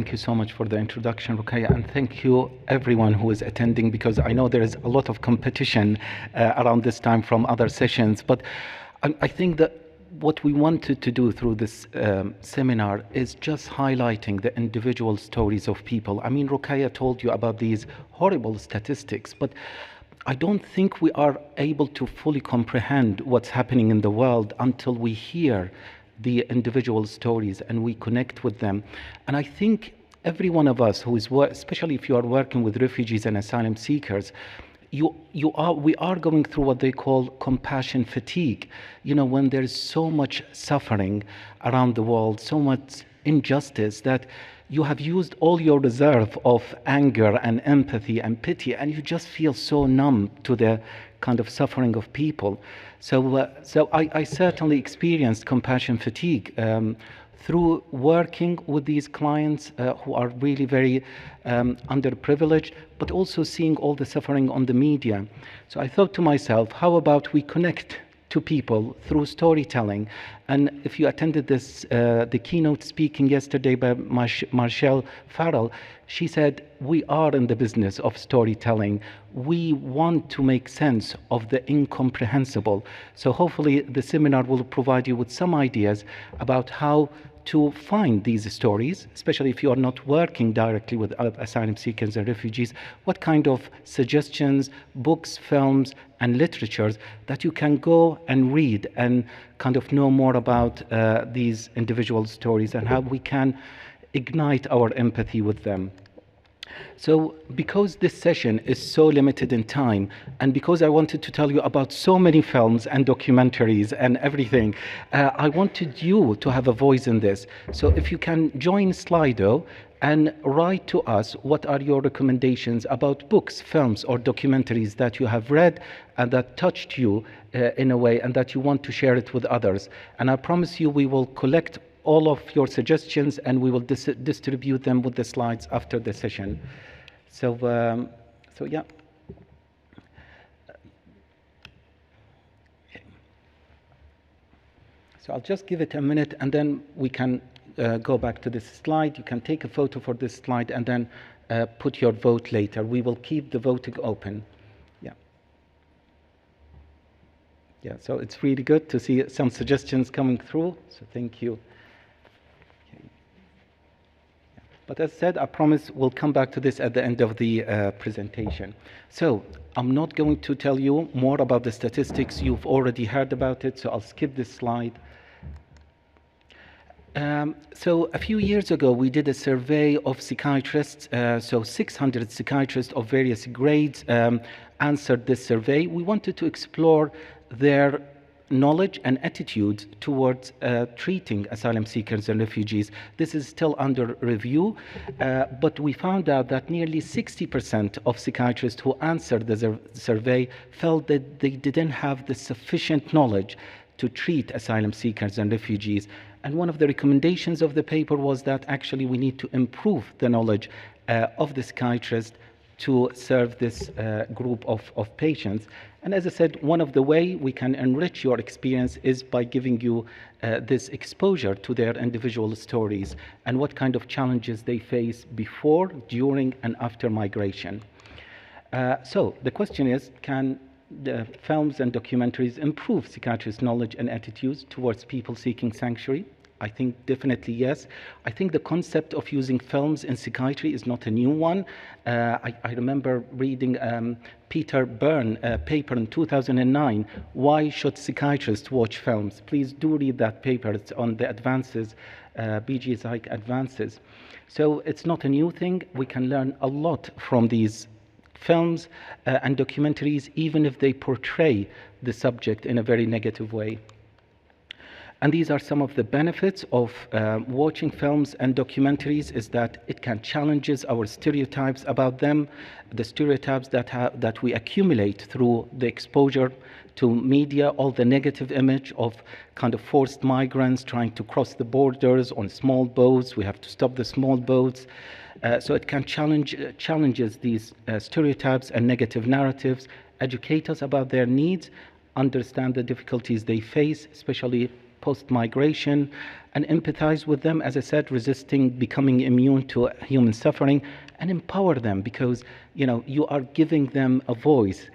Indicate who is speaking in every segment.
Speaker 1: thank you so much for the introduction, Rukaya, and thank you everyone who is attending, because I know there is a lot of competition around this time from other sessions, but I think that what we wanted to do through this seminar is just highlighting the individual stories of people. I mean, Rukaya told you about these horrible statistics, but I don't think we are able to fully comprehend what's happening in the world until we hear the individual stories and we connect with them. And I think every one of us who is, especially if you are working with refugees and asylum seekers, we are going through what they call compassion fatigue. You know, when there's so much suffering around the world, so much injustice, that you have used all your reserve of anger and empathy and pity, and you just feel so numb to the kind of suffering of people. So I certainly experienced compassion fatigue through working with these clients who are really very underprivileged, but also seeing all the suffering on the media. So I thought to myself, how about we connect to people through storytelling? And if you attended this, the keynote speaking yesterday by Marshall Farrell, she said, we are in the business of storytelling. We want to make sense of the incomprehensible. So hopefully the seminar will provide you with some ideas about how to find these stories, especially if you are not working directly with asylum seekers and refugees, what kind of suggestions, books, films, and literatures that you can go and read and kind of know more about these individual stories and how we can ignite our empathy with them. So because this session is so limited in time, and because I wanted to tell you about so many films and documentaries and everything, I wanted you to have a voice in this. So if you can join Slido and write to us what are your recommendations about books, films, or documentaries that you have read and that touched you in a way and that you want to share it with others. And I promise you we will collect all of your suggestions and we will distribute them with the slides after the session. So yeah. Okay. So I'll just give it a minute and then we can go back to this slide. You can take a photo for this slide and then put your vote later. We will keep the voting open. Yeah. Yeah, so it's really good to see some suggestions coming through. So thank you. But as said, I promise we'll come back to this at the end of the presentation. So I'm not going to tell you more about the statistics. You've already heard about it, so I'll skip this slide. So a few years ago, we did a survey of psychiatrists. So 600 psychiatrists of various grades answered this survey. We wanted to explore their knowledge and attitude towards treating asylum seekers and refugees. This is still under review, but we found out that nearly 60% of psychiatrists who answered the survey felt that they didn't have the sufficient knowledge to treat asylum seekers and refugees. And one of the recommendations of the paper was that actually we need to improve the knowledge of the psychiatrist to serve this group of patients. And as I said, one of the way we can enrich your experience is by giving you this exposure to their individual stories and what kind of challenges they face before, during, and after migration. So the question is, can the films and documentaries improve psychiatrists' knowledge and attitudes towards people seeking sanctuary? I think definitely yes. I think the concept of using films in psychiatry is not a new one. I remember reading Peter Byrne paper in 2009, Why Should Psychiatrists Watch Films? Please do read that paper. It's on the advances, BG Psych advances. So it's not a new thing. We can learn a lot from these films and documentaries, even if they portray the subject in a very negative way. And these are some of the benefits of watching films and documentaries, is that it can challenge our stereotypes about them, the stereotypes that we accumulate through the exposure to media, all the negative image of kind of forced migrants trying to cross the borders on small boats. We have to stop the small boats. So it can challenges these stereotypes and negative narratives, educate us about their needs, understand the difficulties they face, especially post-migration, and empathize with them, as I said, resisting becoming immune to human suffering, and empower them, because you are giving them a voice,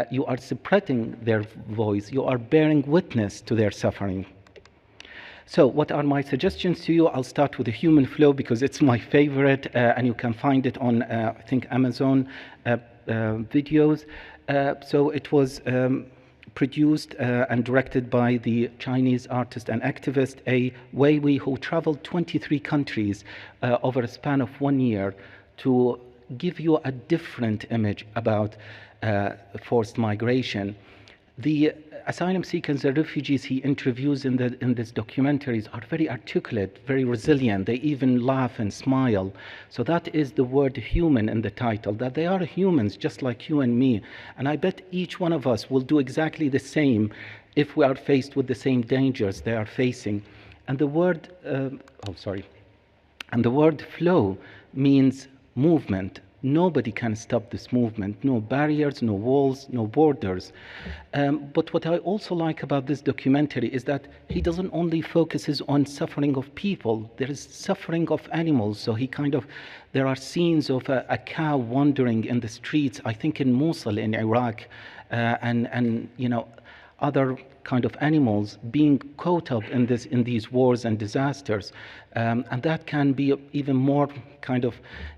Speaker 1: you are spreading their voice, you are bearing witness to their suffering. So what are my suggestions to you? I'll start with the human flow because it's my favorite, and you can find it on, I think, Amazon videos. So it was produced and directed by the Chinese artist and activist Ai Weiwei, who traveled 23 countries over a span of 1 year to give you a different image about forced migration. The asylum seekers and refugees he interviews in these documentaries are very articulate, very resilient. They even laugh and smile. So that is the word human in the title, that they are humans just like you and me. And I bet each one of us will do exactly the same if we are faced with the same dangers they are facing. And the word, and the word flow means movement. Nobody can stop this movement, no barriers, no walls, no borders. But what I also like about this documentary is that he doesn't only focuses on suffering of people, there is suffering of animals. So there are scenes of a cow wandering in the streets, I think in Mosul in Iraq, and other kind of animals being caught up in these wars and disasters. And that can be even more kind of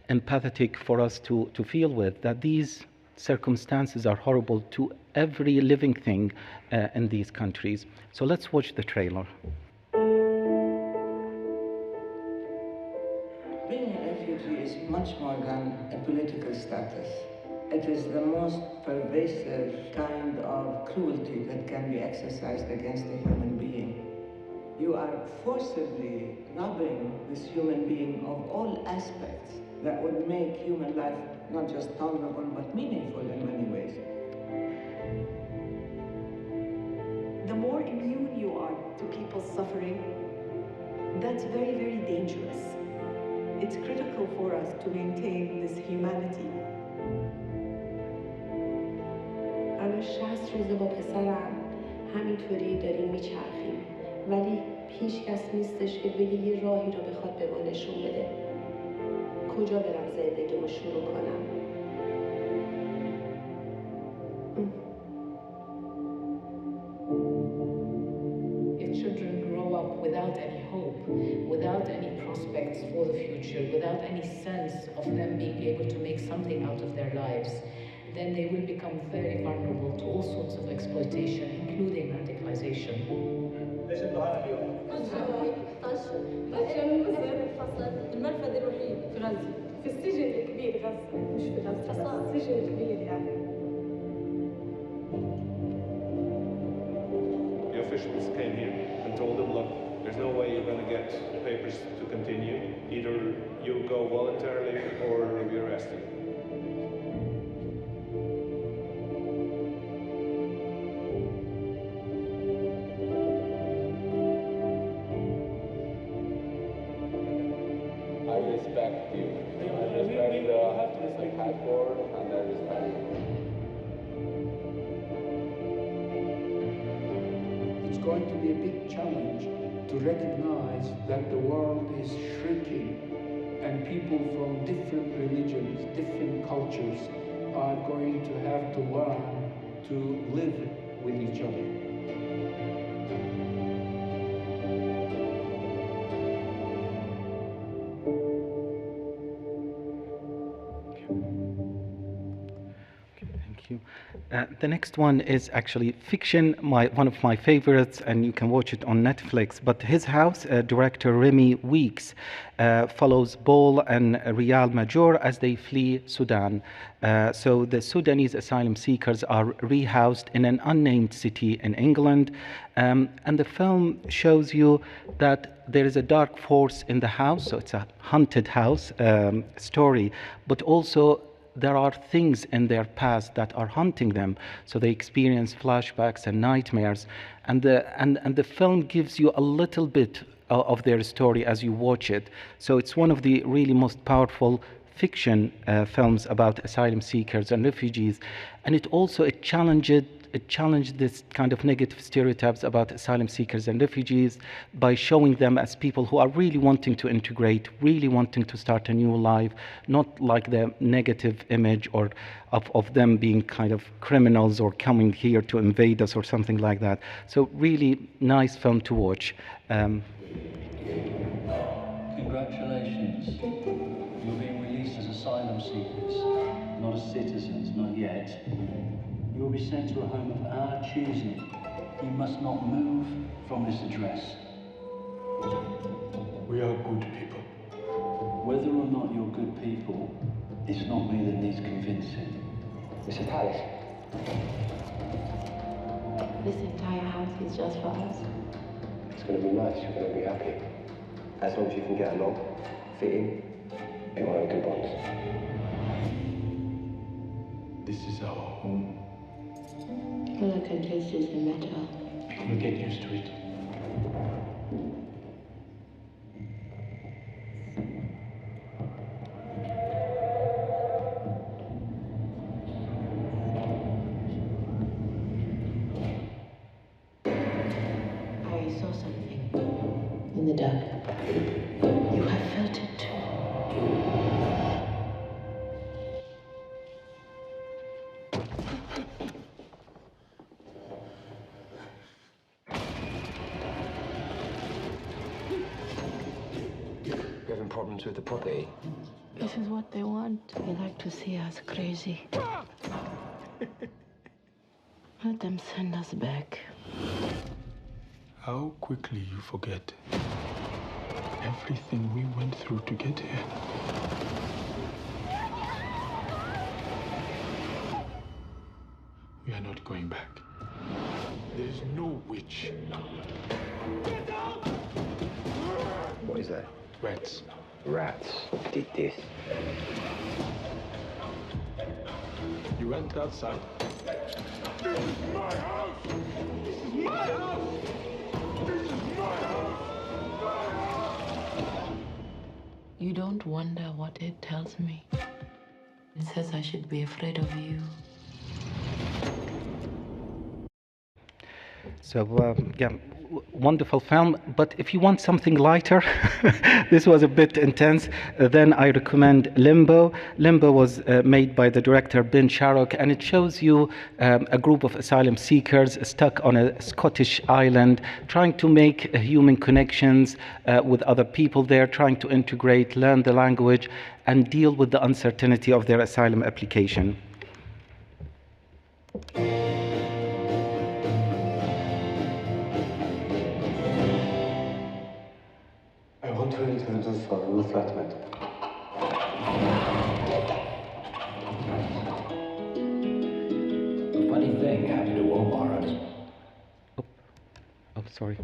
Speaker 1: empathetic for us to feel with, that these circumstances are horrible to every living thing in these countries. So let's watch the trailer.
Speaker 2: Being a refugee is much more than a political status. It is the most pervasive kind of cruelty that can be exercised against a human being. You are forcibly robbing this human being of all aspects that would make human life not just tolerable but meaningful in many ways.
Speaker 3: The more immune you are to people's suffering, that's very, very dangerous. It's critical for us to maintain this humanity.
Speaker 4: الان 60 روزه با پسرم همینطوری داریم میچرخیم، ولی هیچ کس نیستش که بگه یه راهی رو بخواد به ما نشون بده. کجا برم زندگیمو شروع کنم؟
Speaker 5: If children grow up without any hope, without any prospects for the future, without any sense of them being able to make something out of their lives, then they will become very vulnerable to all sorts of exploitation, including radicalization.
Speaker 6: ليش الدعاء اليوم؟
Speaker 7: المرفد الوحيد في غزة، في السجن الكبير غزة، مش في غزة، السجن الكبير يعني.
Speaker 6: The officials came here and told them, look, there's no way you're going to get papers to continue. Either you go voluntarily or you'll be arrested.
Speaker 8: I respect you. I respect the passport and I respect you.
Speaker 9: It's going to be a big challenge to recognize that the world is shrinking and people from different religions, different cultures are going to have to learn to live with each other.
Speaker 1: The next one is actually fiction, one of my favorites, and you can watch it on Netflix. But His House, director Remy Weeks, follows Bol and Riyal Major as they flee Sudan. So the Sudanese asylum seekers are rehoused in an unnamed city in England. And the film shows you that there is a dark force in the house, so it's a haunted house story, but also there are things in their past that are haunting them. So they experience flashbacks and nightmares. And the film gives you a little bit of their story as you watch it. So it's one of the really most powerful fiction films about asylum seekers and refugees. And it challenge this kind of negative stereotypes about asylum seekers and refugees by showing them as people who are really wanting to integrate, really wanting to start a new life, not like the negative image or of them being kind of criminals or coming here to invade us or something like that. So really nice film to watch.
Speaker 10: Congratulations. You're being released as asylum seekers, not as citizens, not yet. You will be sent to a home of our choosing. You must not move from this address.
Speaker 9: We are good people.
Speaker 10: Whether or not you're good people, it's not me that needs convincing.
Speaker 11: Mr. Palace.
Speaker 4: This entire house is just for us.
Speaker 11: It's going to be nice, you're going to be happy. As long as you can get along, fit in, you will have good bonds.
Speaker 9: This is our home.
Speaker 4: Look at this doesn't matter.
Speaker 9: You'll get used to it.
Speaker 4: I saw something in the dark. You have felt it too.
Speaker 11: You're having problems with the property?
Speaker 4: This is what they want. They like to see us crazy. Let them send us back.
Speaker 9: How quickly you forget everything we went through to get here. We are not going back. There is no witch.
Speaker 11: What is that?
Speaker 9: Rats.
Speaker 11: Rats did this.
Speaker 9: You went outside. This is my house! This is my house! This is my house!
Speaker 4: You don't wonder what it tells me. It says I should be afraid of you.
Speaker 1: So, yeah, wonderful film. But if you want something lighter, this was a bit intense, then I recommend Limbo. Limbo was made by the director Ben Sharrock, and it shows you a group of asylum seekers stuck on a Scottish island, trying to make human connections with other people there, trying to integrate, learn the language, and deal with the uncertainty of their asylum application.
Speaker 11: I want to introduce our new flatmate.
Speaker 10: A funny thing happened to Omar on his...
Speaker 1: Oh, sorry.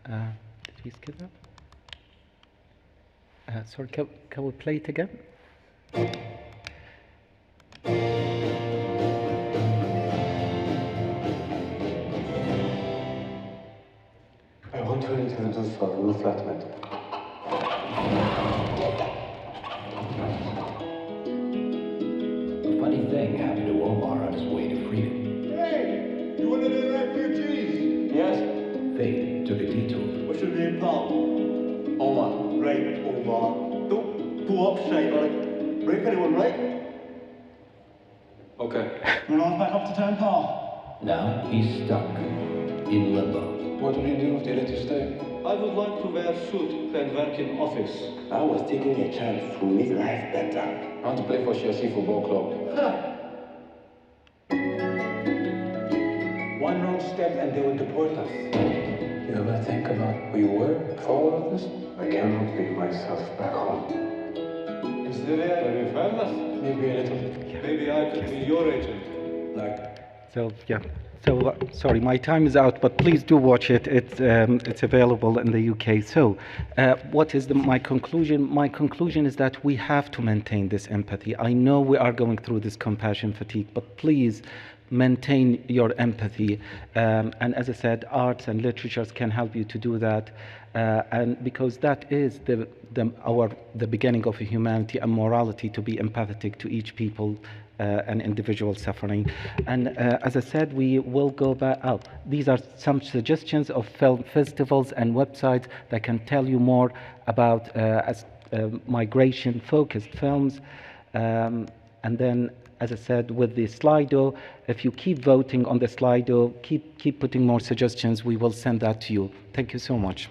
Speaker 1: Did he skip that? Sorry, can we play it again?
Speaker 11: I want to introduce our new flatmate.
Speaker 10: A funny thing happened to Omar on his way to freedom.
Speaker 12: Hey! You one of the refugees?
Speaker 10: Yes. Fate took a detour.
Speaker 12: What's your name, pal? Omar. Right, Omar. Don't go up straight, like. Break anyone, right?
Speaker 8: Okay.
Speaker 12: Run on back up to town, pal.
Speaker 10: Now he's stuck in limbo.
Speaker 8: What will you do if they let you stay?
Speaker 6: I would like to wear suit and work in office.
Speaker 11: I was taking a chance to make life better.
Speaker 8: I want to play for Chelsea Football Club.
Speaker 12: One wrong step and they will deport us.
Speaker 8: You ever think about who you were before all of this?
Speaker 11: I cannot be myself back home.
Speaker 6: Is there very famous?
Speaker 8: Maybe a little.
Speaker 6: Maybe I could be your agent.
Speaker 8: Like,
Speaker 1: So, yeah. So, sorry, my time is out, but please do watch it. It's available in the UK. So, what is my conclusion? My conclusion is that we have to maintain this empathy. I know we are going through this compassion fatigue, but please maintain your empathy. And as I said, arts and literatures can help you to do that. And because that is the beginning of humanity and morality, to be empathetic to each people an individual suffering. And as I said, we will go back out. These are some suggestions of film festivals and websites that can tell you more about migration-focused films. And then, as I said, with the Slido, if you keep voting on the Slido, keep putting more suggestions, we will send that to you. Thank you so much.